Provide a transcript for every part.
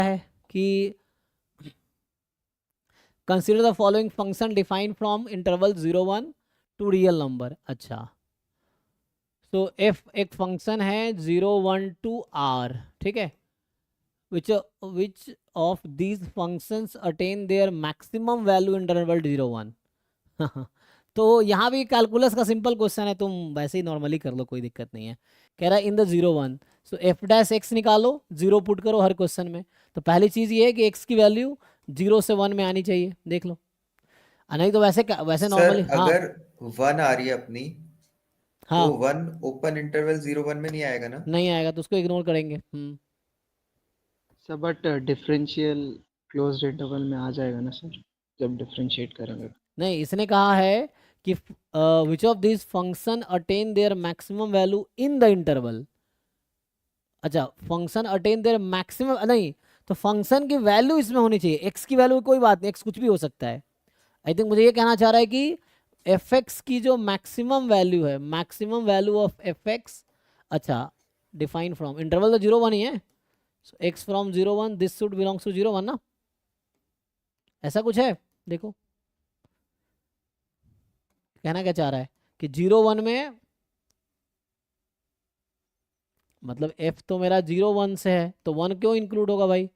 है कि consider the following function defined from interval 0 1 to real number. अच्छा, तो एफ एक फंक्शन है 0 1 to r, ठीक है, which of these functions attain their maximum value interval 0 1। तो यहाँ भी कैलकुलस का सिंपल क्वेश्चन है, तुम वैसे ही नॉर्मली कर लो, कोई दिक्कत नहीं है। कह रहा है in the 0 1, so F dash x निकालो, जीरो पुट करो हर क्वेश्चन में। तो पहली चीज़ ये है कि एक्स की वैल्यू 0 से 1 में आनी चाहिए, देख लो। नहीं तो वैसे वैसे सर नॉर्मली, हाँ अगर 1 आ रही है अपनी, तो हाँ, 1 ओपन इंटरवल 0 1 में नहीं आएगा ना? नहीं आएगा तो उसको इग्नोर करेंगे। Sir but differential closed interval में आ जाएगा ना सर, जब डिफरेंशिएट करेंगे तो। नहीं, इसने कहा है कि which of this function attain their maximum value in the interval. अच्छा, फंक्शन अटेन देयर मैक्सिमम नहीं, तो फंक्शन की वैल्यू इसमें होनी चाहिए। एक्स की वैल्यू कोई बात नहीं, एक्स कुछ भी हो सकता है। आई थिंक मुझे ये कहना चाह रहा है कि एफ एक्स की जो मैक्सिमम वैल्यू है, maximum value of f x, अच्छा, डिफाइन फ्रॉम इंटरवल तो 0 1 ही है, so x from 0 1 this should belongs to 0 1 ना, ऐसा कुछ है। देखो कहना क्या चाह रहा है कि 0 1 में, मतलब एफ तो मेरा 0 1 से है, तो 1 क्यों इंक्लूड होगा भाई,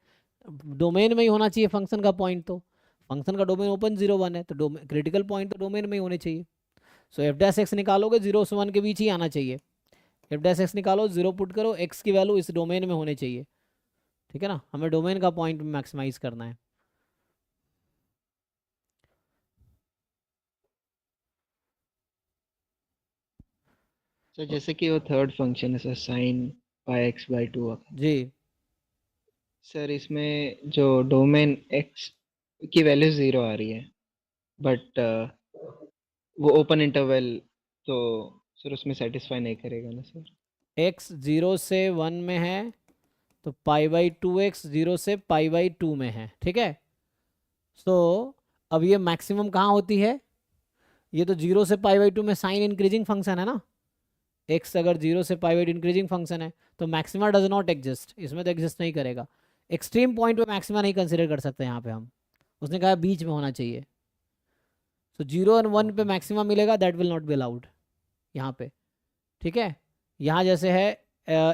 डोमेन में ही होना चाहिए फंक्शन का पॉइंट। तो फंक्शन का डोमेन ओपन 0 1 है, तो डोमेन क्रिटिकल पॉइंट तो डोमेन में ही होने चाहिए। सो एफ डैश एक्स निकालोगे 0 से 1 के बीच ही आना चाहिए। एफ डैश एक्स निकालो, जीरो पुट करो, एक्स की वैल्यू इस डोमेन में होने चाहिए, ठीक है ना, हमें डोमेन का पॉइंट मैक्सिमाइज करना है। सर जैसे कि वो थर्ड फंक्शन है sir, sine pi x by two. जी, सर इसमें जो डोमेन एक्स की वैल्यू 0 आ रही है, बट वो ओपन इंटरवल, तो सर उसमें सेटिस्फाई नहीं करेगा ना सर। एक्स 0 से 1 में है, तो पाई/2x 0 से पाई/2 में है, ठीक है। सो अब ये मैक्सिमम कहाँ होती है, ये तो 0 से पाई/2 में साइन इंक्रीजिंग फंक्शन है ना। एक्स अगर 0 से पाई/2 इंक्रीजिंग फंक्शन है, तो मैक्सिमा डज नॉट एग्जिस्ट, इसमें तो एग्जिस्ट नहीं करेगा। एक्सट्रीम पॉइंट पे मैक्सिमा नहीं कंसिडर कर सकते यहाँ पे हम, उसने कहा बीच में होना चाहिए। तो 0 और 1 पे मैक्सिमा मिलेगा, that will not be allowed यहाँ पे, ठीक है। यहाँ जैसे है,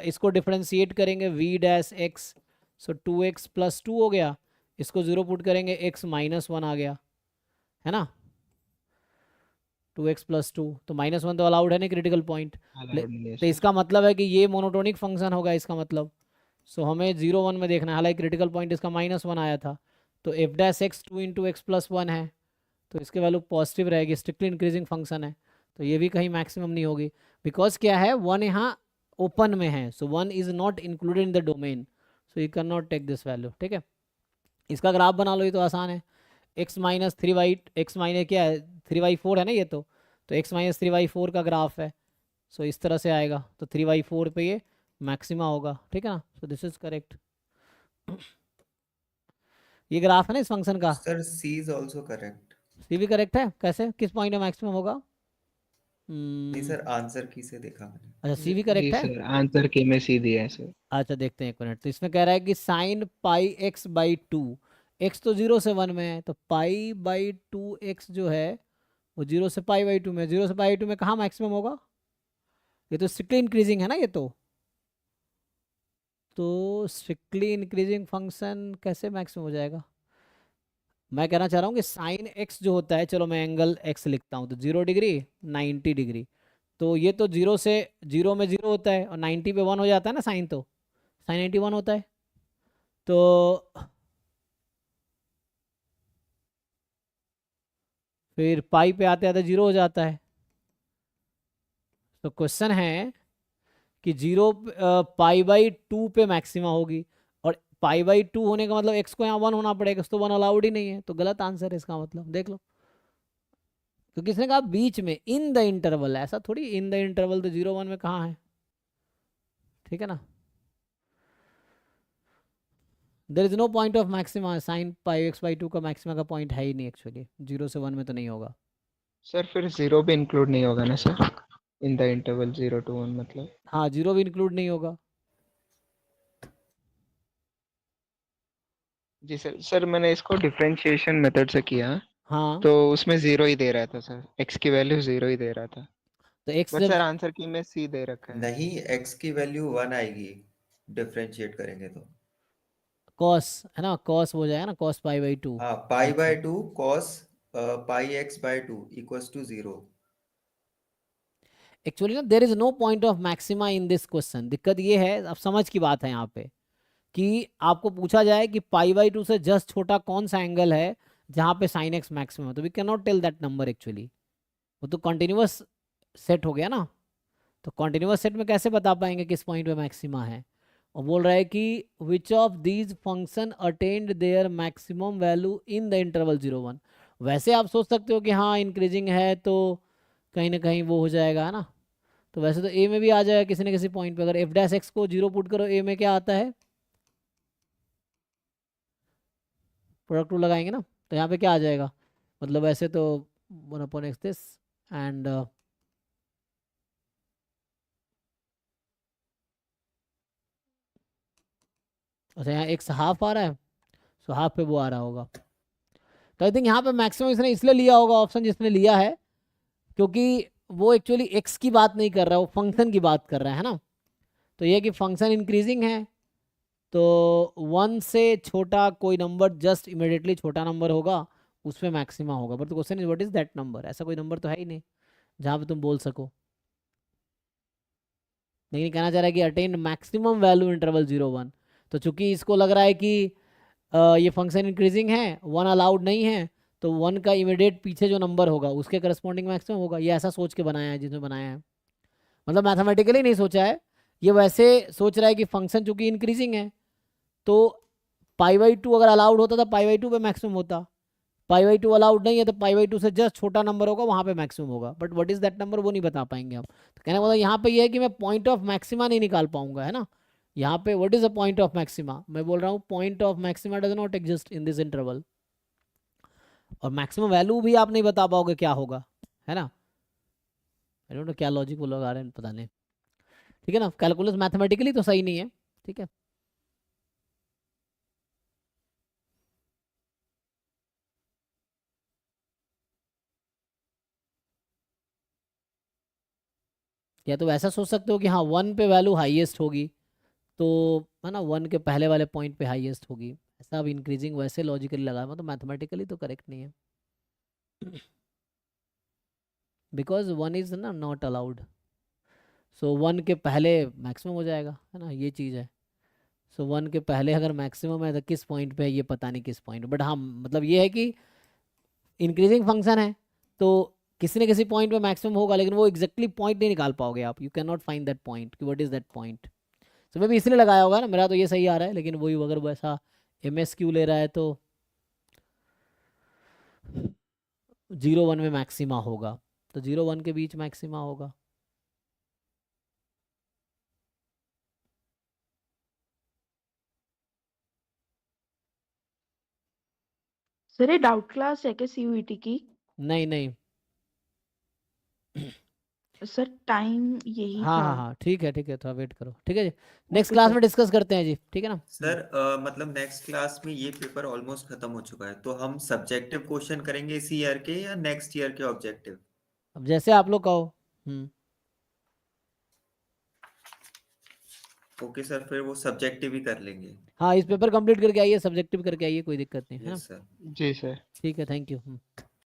इसको डिफ्रेंशिएट करेंगे we dash x, so 2x+2 हो गया, इसको 0 पुट करेंगे, x-1 आ गया, है ना। 2x+2, तो -1 तो अलाउड है नहीं क्रिटिकल पॉइंट। अलाउड नहीं है तो सर। इसका मतलब है कि ये मोनोटोनिक फंक्शन होगा, इसका मतलब। सो हमें 0 1 में देखना है, हालांकि क्रिटिकल पॉइंट इसका -1 आया था। तो एफ डैश एक्स 2 × x+1 है, तो इसके वैल्यू पॉजिटिव रहेगी, स्ट्रिक्टली इंक्रीजिंग फंक्शन है। तो ये भी कहीं मैक्सिमम नहीं होगी, बिकॉज क्या है, 1 यहाँ ओपन में है, so 1 is not included in the domain, so you can not take this value, ठीक है। इसका ग्राफ बना लो, ये तो आसान है। x-3y, एक्स माइनस क्या है, 3y4 है ना ये तो x-3y4 का ग्राफ है। सो इस तरह से आएगा, तो 3/4 पे ये मैक्सिमा होगा, ठीक है ना। So this is correct. ये ग्राफ है ना इस फंक्शन का। Sir C is also correct. C भी करेक्ट है, कैसे, किस पॉइंट में मैक्सिमम होगा। नहीं सर, आंसर की से देखा मैंने। अच्छा, सी भी जी करेक्ट है। सर, आंसर के में सी दिया है सर। अच्छा देखते हैं एक मिनट, तो इसमें कह रहा है कि साइन πx/2, एक्स तो 0 से 1 में है, तो π/2x जो है वो 0 से π/2 में, 0 से π/2 में कहाँ मैक्सिमम होगा, ये तो स्ट्रिक्टली इंक्रीजिंग है ना ये तो स्ट्रिक्टली इंक्रीजिंग फंक्शन कैसे मैक्सिमम हो जाएगा। मैं कहना चाह रहा हूँ कि साइन एक्स जो होता है, चलो मैं एंगल एक्स लिखता हूँ, तो 0 डिग्री 90 डिग्री, तो ये तो 0 में 0 होता है, और 90 पे 1 हो जाता है ना साइन, तो साइन 91 होता है। तो फिर पाई पे आते आते 0 हो जाता है। तो क्वेश्चन है कि 0 π/2 पे मैक्सिमा होगी, और π/2 होने का मतलब एक्स को यहाँ 1 होना पड़ेगा, तो 1 अलाउड ही नहीं है, तो गलत आंसर है इसका मतलब, देख लो। क्योंकि इसने कहा बीच में, इन द इंटरवल, ऐसा थोड़ी इन द इंटरवल तो 0 1 में कहाँ है, ठीक है ना। There is no point of maxima, sine πx/2 का मैक्सिमा का पॉइंट है ही नहीं एक्चुअली, 0 से 1 में तो नहीं होगा। सर फिर जीरो भी इंक्लूड नहीं होगा ना sir, in the interval 0 to 1 मतलब। हाँ, 0 भी इंक्लूड नहीं होगा। जी सर। सर मैंने इसको डिफरेंशिएशन मेथड से किया, हाँ तो उसमें 0 ही दे रहा था सर, x की वैल्यू 0 ही दे रहा था। तो एक्स बट जब सर आंसर की में c दे रखा है। नहीं, x की वैल्यू 1 आएगी डिफरेंशिएट करेंगे तो। कॉस है ना, कॉस हो जाएगा ना, कॉस पाई बाई टू। हाँ, pi by 2 cos pi x by 2 equals to 0। Actually ना there is no point of maxima in this question. दिक्कत ये है, अब समझ की बात है यहाँ पे, कि आपको पूछा जाए कि पाई बाई टू से जस्ट छोटा कौन सा एंगल है जहाँ पे साइन एक्स मैक्सिमम है, तो we can not tell that number actually. वो तो कॉन्टिन्यूअस सेट हो गया ना, तो कॉन्टिन्यूअस सेट में कैसे बता पाएंगे किस पॉइंट पे मैक्सिमा है। और बोल रहा है कि which of these function attend their maximum value in the interval 0 1। वैसे आप सोच सकते हो कि हाँ इंक्रीजिंग है तो कहीं ना कहीं वो हो जाएगा, है ना। तो वैसे तो ए में भी आ जाएगा किसी न किसी पॉइंट पे। अगर एफ डैश एक्स को 0 पुट करो, ए में क्या आता है, प्रोडक्ट टू लगाएंगे ना, तो यहाँ पे क्या आ जाएगा, मतलब वैसे तो 1/x दिस एंड अच्छा यहाँ एक्स हाफ आ रहा है, सो हाफ पे वो आ रहा होगा। तो आई थिंक यहाँ पे मैक्सिमम इसने इसलिए लिया होगा ऑप्शन जिसने लिया है, क्योंकि वो एक्चुअली एक्स की बात नहीं कर रहा है, वो फंक्शन की बात कर रहा है ना। तो ये कि फंक्शन इंक्रीजिंग है, तो 1 से छोटा कोई नंबर जस्ट इमिडिएटली छोटा नंबर होगा, उस पर मैक्सिमा होगा। But the question is what is that number, ऐसा कोई नंबर तो है ही नहीं जहाँ पे तुम बोल सको। लेकिन कहना चाह रहा है कि अटेन मैक्सिमम वैल्यू इंटरवल 0 1। तो चूंकि इसको लग रहा है कि ये फंक्शन इंक्रीजिंग है, 1 अलाउड नहीं है, तो 1 का इमीडिएट पीछे जो नंबर होगा उसके करस्पॉन्डिंग मैक्सिमम होगा। ये ऐसा सोच के बनाया है जिसमें बनाया है, मतलब मैथमेटिकली नहीं सोचा है, ये वैसे सोच रहा है कि फंक्शन चूंकि इंक्रीजिंग है, तो पाई बाई टू अगर अलाउड होता तो पाई बाई टू पे मैक्सिमम होता, पाई बाई टू अलाउड नहीं है तो पाई बाई टू से जस्ट छोटा नंबर होगा वहाँ पे मैक्सिमम होगा। But what is that number वो नहीं बता पाएंगे हम। तो कहने का मतलब यहाँ पे ये है कि मैं पॉइंट ऑफ मैक्सिमा नहीं निकाल पाऊंगा, है ना। यहाँ पे what is the point of maxima, मैं बोल रहा हूँ point of maxima does not exist in this interval. और मैक्सिमम वैल्यू भी आप नहीं बता पाओगे क्या होगा, है ना। आई डोंट नो क्या लॉजिक वो लोग आ रहे हैं, पता नहीं। ठीक है ना, कैलकुलस मैथमेटिकली तो सही नहीं है। ठीक है, या तो वैसा सोच सकते हो कि हाँ 1 पे वैल्यू हाईएस्ट होगी, तो है ना 1 के पहले वाले पॉइंट पे हाईएस्ट होगी, ऐसा अब इंक्रीजिंग वैसे लॉजिकली लगा, मतलब मैथमेटिकली तो करेक्ट नहीं है, बिकॉज 1 इज ना नॉट अलाउड। सो 1 के पहले मैक्सिमम हो जाएगा, है ना, ये चीज़ है। सो 1 के पहले अगर मैक्सिमम है तो किस पॉइंट पे है ये पता नहीं किस पॉइंट, बट हाँ मतलब ये है कि इंक्रीजिंग फंक्शन है तो किसी न किसी पॉइंट पे मैक्सिमम होगा, लेकिन वो एग्जैक्टली पॉइंट नहीं निकाल पाओगे आप, you can not find that point कि व्हाट इज दैट पॉइंट। तो मैं भी इसलिए लगाया होगा ना, मेरा तो ये सही आ रहा है, लेकिन वही अगर वैसा MSQ ले रहा है तो 0 1 में मैक्सिमा होगा, तो 0 1 के बीच मैक्सिमा होगा। सर ये डाउट क्लास है क्या CUET की? नहीं नहीं, सर टाइम यही हाँ था। हाँ हाँ ठीक है ठीक है, थोड़ा वेट करो, ठीक है जी। Next okay class sir. में डिस्कस करते हैं जी, ठीक है ना। सर मतलब नेक्स्ट क्लास में ये पेपर ऑलमोस्ट खत्म हो चुका है, तो हम सब्जेक्टिव क्वेश्चन करेंगे इसी ईयर के या नेक्स्ट ईयर के ऑब्जेक्टिव? अब जैसे आप लोग कहो। ओके सर, फिर वो सब्जेक्टिव ही कर लेंगे। हाँ इस पेपर कंप्लीट करके आइए, सब्जेक्टिव करके आइए, कोई दिक्कत नहीं है ना। Yes sir. जी सर। ठीक है, थैंक यू।